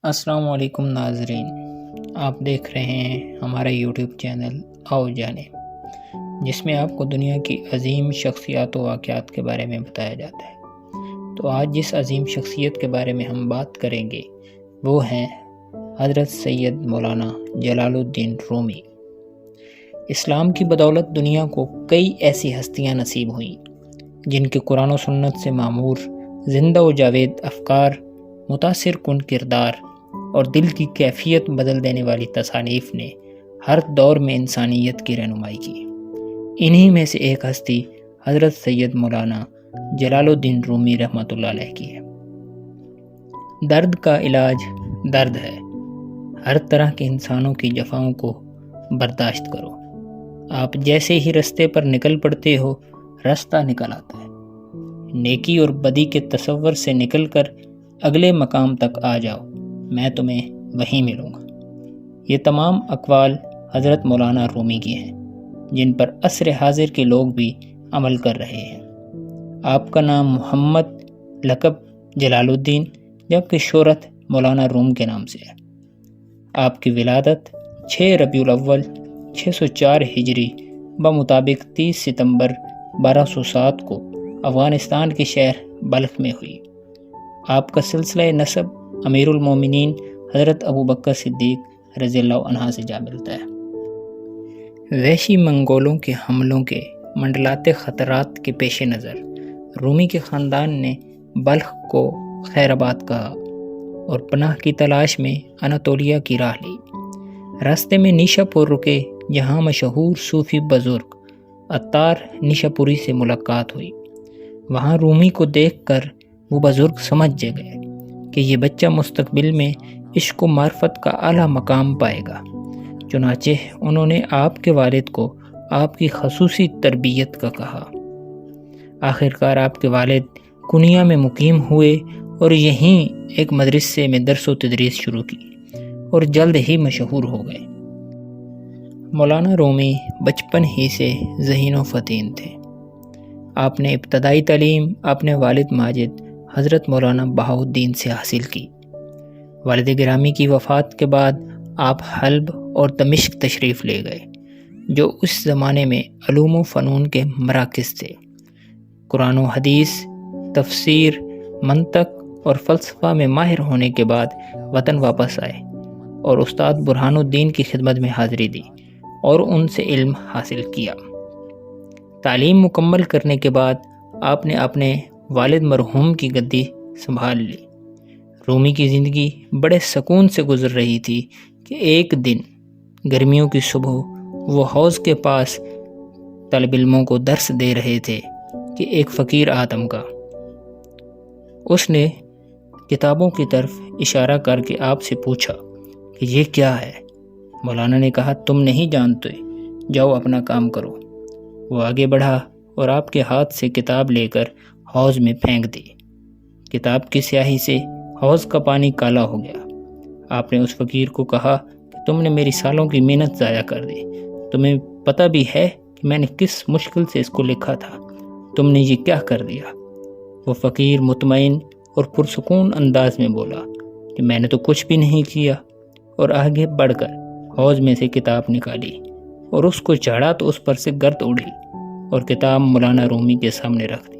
السلام علیکم ناظرین، آپ دیکھ رہے ہیں ہمارا یوٹیوب چینل آؤ جانے، جس میں آپ کو دنیا کی عظیم شخصیات و واقعات کے بارے میں بتایا جاتا ہے۔ تو آج جس عظیم شخصیت کے بارے میں ہم بات کریں گے وہ ہیں حضرت سید مولانا جلال الدین رومی۔ اسلام کی بدولت دنیا کو کئی ایسی ہستیاں نصیب ہوئیں جن کے قرآن و سنت سے معمور زندہ و جاوید افکار، متاثر کن کردار اور دل کی کیفیت بدل دینے والی تصانیف نے ہر دور میں انسانیت کی رہنمائی کی۔ انہی میں سے ایک ہستی حضرت سید مولانا جلال الدین رومی رحمۃ اللہ علیہ کی ہے۔ درد کا علاج درد ہے۔ ہر طرح کے انسانوں کی جفاؤں کو برداشت کرو۔ آپ جیسے ہی رستے پر نکل پڑتے ہو، راستہ نکل آتا ہے۔ نیکی اور بدی کے تصور سے نکل کر اگلے مقام تک آ جاؤ، میں تمہیں وہیں ملوں گا۔ یہ تمام اقوال حضرت مولانا رومی کی ہیں، جن پر عصر حاضر کے لوگ بھی عمل کر رہے ہیں۔ آپ کا نام محمد، لقب جلال الدین، جبکہ شہرت مولانا روم کے نام سے ہے۔ آپ کی ولادت 6 ربیع الاول 604 ہجری بمطابق 30 ستمبر 1207 کو افغانستان کے شہر بلخ میں ہوئی۔ آپ کا سلسلہ نسب امیر المومنین حضرت ابو بکر صدیق رضی اللہ عنہ سے جا ملتا ہے۔ وحشی منگولوں کے حملوں کے منڈلاتے خطرات کے پیش نظر رومی کے خاندان نے بلخ کو خیر آباد کہا اور پناہ کی تلاش میں اناتولیا کی راہ لی۔ راستے میں نیشا پور رکے، جہاں مشہور صوفی بزرگ عطار نیشا پوری سے ملاقات ہوئی۔ وہاں رومی کو دیکھ کر وہ بزرگ سمجھ گئے کہ یہ بچہ مستقبل میں عشق و معرفت کا اعلیٰ مقام پائے گا۔ چنانچہ انہوں نے آپ کے والد کو آپ کی خصوصی تربیت کا کہا۔ آخرکار آپ کے والد کنیا میں مقیم ہوئے اور یہیں ایک مدرسے میں درس و تدریس شروع کی اور جلد ہی مشہور ہو گئے۔ مولانا رومی بچپن ہی سے ذہین و فطین تھے۔ آپ نے ابتدائی تعلیم اپنے والد ماجد حضرت مولانا بہاؤالدین سے حاصل کی۔ والد گرامی کی وفات کے بعد آپ حلب اور دمشق تشریف لے گئے، جو اس زمانے میں علوم و فنون کے مراکز تھے۔ قرآن و حدیث، تفسیر، منطق اور فلسفہ میں ماہر ہونے کے بعد وطن واپس آئے اور استاد برہان الدین کی خدمت میں حاضری دی اور ان سے علم حاصل کیا۔ تعلیم مکمل کرنے کے بعد آپ نے اپنے والد مرحوم کی گدی سنبھال لی۔ رومی کی زندگی بڑے سکون سے گزر رہی تھی کہ ایک دن گرمیوں کی صبح وہ حوض کے پاس طالب علموں کو درس دے رہے تھے کہ ایک فقیر آدم کا۔ اس نے کتابوں کی طرف اشارہ کر کے آپ سے پوچھا کہ یہ کیا ہے؟ مولانا نے کہا، تم نہیں جانتے، جاؤ اپنا کام کرو۔ وہ آگے بڑھا اور آپ کے ہاتھ سے کتاب لے کر حوض میں پھینک دی۔ کتاب کی سیاہی سے حوض کا پانی کالا ہو گیا۔ آپ نے اس فقیر کو کہا کہ تم نے میری سالوں کی محنت ضائع کر دی۔ تمہیں پتہ بھی ہے کہ میں نے کس مشکل سے اس کو لکھا تھا، تم نے یہ کیا کر دیا؟ وہ فقیر مطمئن اور پرسکون انداز میں بولا کہ میں نے تو کچھ بھی نہیں کیا، اور آگے بڑھ کر حوض میں سے کتاب نکالی اور اس کو چاڑا تو اس پر سے گرد اڑی اور کتاب مولانا رومی کے سامنے رکھ دی۔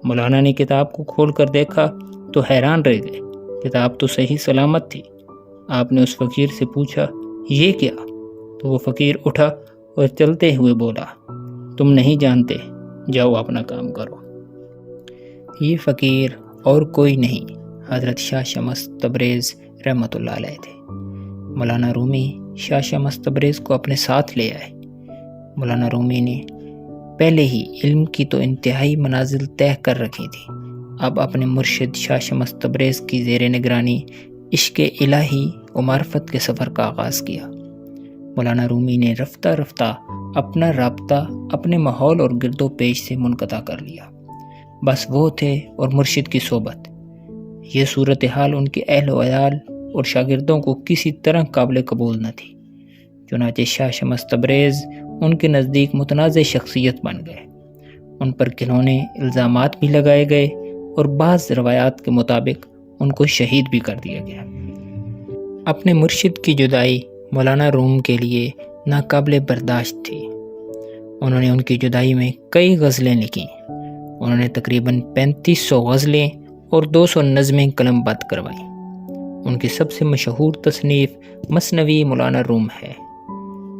مولانا نے کتاب کو کھول کر دیکھا تو حیران رہ گئے۔ کتاب تو صحیح سلامت تھی۔ آپ نے اس فقیر سے پوچھا، یہ کیا؟ تو وہ فقیر اٹھا اور چلتے ہوئے بولا، تم نہیں جانتے، جاؤ اپنا کام کرو۔ یہ فقیر اور کوئی نہیں، حضرت شاہ شمس تبریز رحمۃ اللہ علیہ تھے۔ مولانا رومی شاہ شمس تبریز کو اپنے ساتھ لے آئے۔ مولانا رومی نے پہلے ہی علم کی تو انتہائی منازل طے کر رکھی تھی۔ اب اپنے مرشد شاہ شمس تبریز کی زیر نگرانی عشق الہی و معرفت کے سفر کا آغاز کیا۔ مولانا رومی نے رفتہ رفتہ اپنا رابطہ اپنے ماحول اور گرد و پیش سے منقطع کر لیا۔ بس وہ تھے اور مرشد کی صحبت۔ یہ صورتحال ان کے اہل و عیال اور شاگردوں کو کسی طرح قابل قبول نہ تھی۔ چنانچہ شاہ شمس تبریز ان کے نزدیک متنازع شخصیت بن گئے۔ ان پر گھنونے الزامات بھی لگائے گئے اور بعض روایات کے مطابق ان کو شہید بھی کر دیا گیا۔ اپنے مرشد کی جدائی مولانا روم کے لیے ناقابل برداشت تھی۔ انہوں نے ان کی جدائی میں کئی غزلیں لکھیں۔ انہوں نے تقریباً 3500 غزلیں اور 200 نظمیں قلم بند کروائیں۔ ان کی سب سے مشہور تصنیف مثنوی مولانا روم ہے۔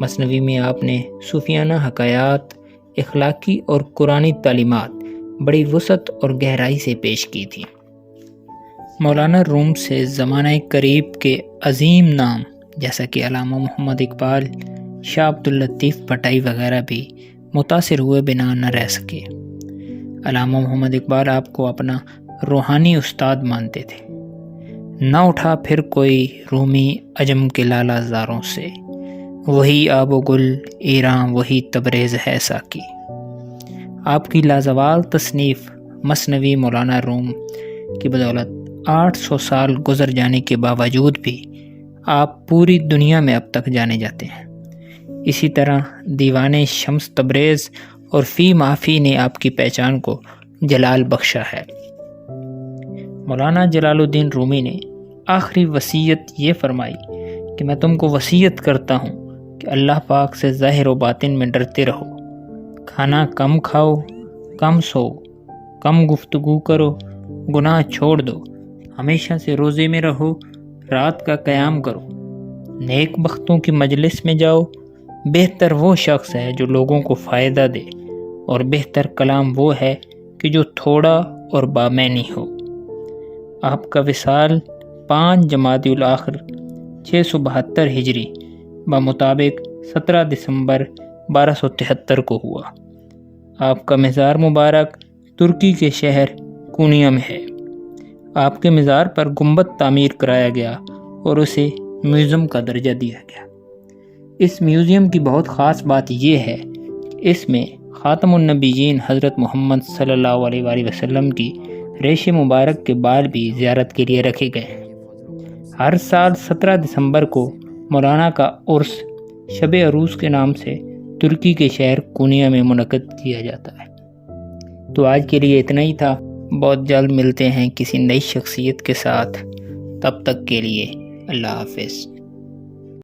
مثنوی میں آپ نے صوفیانہ حکایات، اخلاقی اور قرآنی تعلیمات بڑی وسعت اور گہرائی سے پیش کی تھی۔ مولانا روم سے زمانہ قریب کے عظیم نام جیسا کہ علامہ محمد اقبال، شاہ عبداللطیف بھٹائی وغیرہ بھی متاثر ہوئے بنا نہ رہ سکے۔ علامہ محمد اقبال آپ کو اپنا روحانی استاد مانتے تھے۔ نہ اٹھا پھر کوئی رومی عجم کے لالا زاروں سے، وہی آب و گل ایراں وہی تبریز ہے ساقی۔ آپ کی لازوال تصنیف مثنوی مولانا روم کی بدولت 800 سال گزر جانے کے باوجود بھی آپ پوری دنیا میں اب تک جانے جاتے ہیں۔ اسی طرح دیوان شمس تبریز اور فی معافی نے آپ کی پہچان کو جلال بخشا ہے۔ مولانا جلال الدین رومی نے آخری وصیت یہ فرمائی کہ میں تم کو وصیت کرتا ہوں کہ اللہ پاک سے ظاہر و باطن میں ڈرتے رہو، کھانا کم کھاؤ، کم سو، کم گفتگو کرو، گناہ چھوڑ دو، ہمیشہ سے روزے میں رہو، رات کا قیام کرو، نیک بختوں کی مجلس میں جاؤ۔ بہتر وہ شخص ہے جو لوگوں کو فائدہ دے، اور بہتر کلام وہ ہے کہ جو تھوڑا اور بامعنی ہو۔ آپ کا وصال 5 جمادی الاخر 672 ہجری بمطابق 17 دسمبر 1273 کو ہوا۔ آپ کا مزار مبارک ترکی کے شہر کونیا میں ہے۔ آپ کے مزار پر گنبد تعمیر کرایا گیا اور اسے میوزیم کا درجہ دیا گیا۔ اس میوزیم کی بہت خاص بات یہ ہے کہ اس میں خاتم النبیین حضرت محمد صلی اللہ علیہ وآلہ وسلم کی ریش مبارک کے بال بھی زیارت کے لیے رکھے گئے ہیں۔ ہر سال 17 دسمبر کو مولانا کا عرس شب عروس کے نام سے ترکی کے شہر کونیا میں منعقد کیا جاتا ہے۔ تو آج کے لیے اتنا ہی تھا۔ بہت جلد ملتے ہیں کسی نئی شخصیت کے ساتھ۔ تب تک کے لیے اللہ حافظ۔